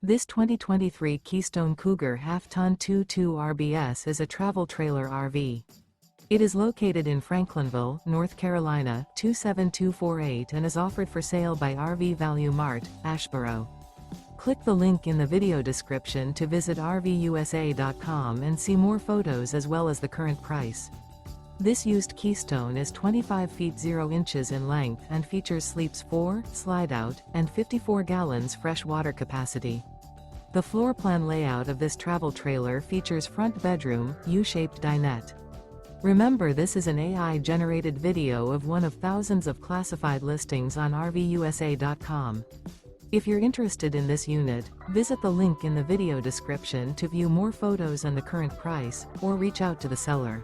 This 2023 Keystone Cougar Half-Ton 2.2 RBS is a travel trailer RV. It is located in Franklinville, North Carolina, 27248 and is offered for sale by RV Value Mart, Asheboro. Click the link in the video description to visit RVUSA.com and see more photos as well as the current price. This used Keystone is 25 feet 0 inches in length and features sleeps 4, Slideout, and 54 gallons fresh water capacity. The floor plan layout of this travel trailer features front bedroom, U-shaped dinette. Remember, this is an AI-generated video of one of thousands of classified listings on RVUSA.com. If you're interested in this unit, visit the link in the video description to view more photos and the current price, or reach out to the seller.